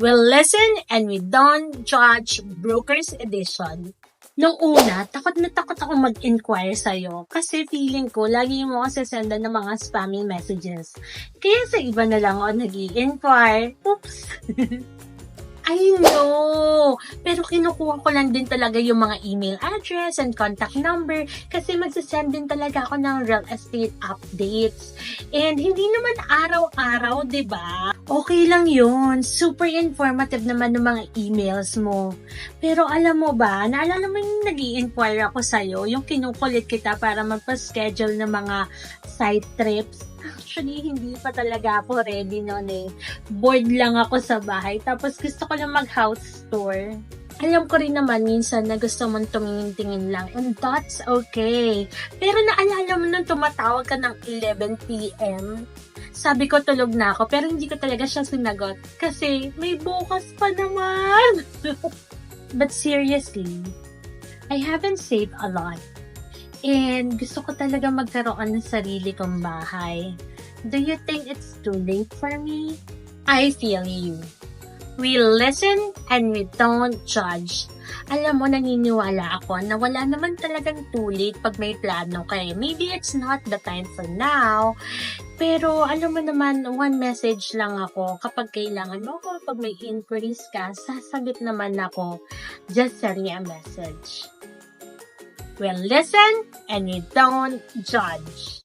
We'll listen and we don't judge Brokers Edition. Nung una, takot na takot ako mag-inquire sa'yo kasi feeling ko lagi mo ako sasendan ng mga spamming messages. Kaya sa iba na lang ako nag-i-inquire. Oops! I know! Pero kinukuha ko lang din talaga yung mga email address and contact number kasi magsasend din talaga ako ng real estate updates. And hindi naman araw-araw, diba? Okay lang yun. Super informative naman ng mga emails mo. Pero alam mo ba, naalala mo yung nag-i-inquire ako sa'yo, yung kinukulit kita para magpa-schedule ng mga site trips? Actually, hindi pa talaga ako ready noon eh. Bored lang ako sa bahay, tapos gusto ko lang mag-house tour. Alam ko rin naman minsan na gusto mong tumingin-tingin lang, and that's okay. Pero naalala mo nung tumatawag ka ng 11 p.m.? Sabi ko tulog na ako, pero hindi ko talaga siya sinagot. Kasi may bukas pa naman. But seriously, I haven't saved a lot. And gusto ko talaga magkaroon ng sarili kong bahay. Do you think it's too late for me? I feel you. We listen and we don't judge. Alam mo, naniniwala ako na wala naman talagang too late pag may plano ka eh. Maybe it's not the time for now. Pero alam mo naman, one message lang ako. Kapag kailangan mo ako, pag may inquiries ka, sasagot naman ako. Just send me a message. We'll listen and we don't judge.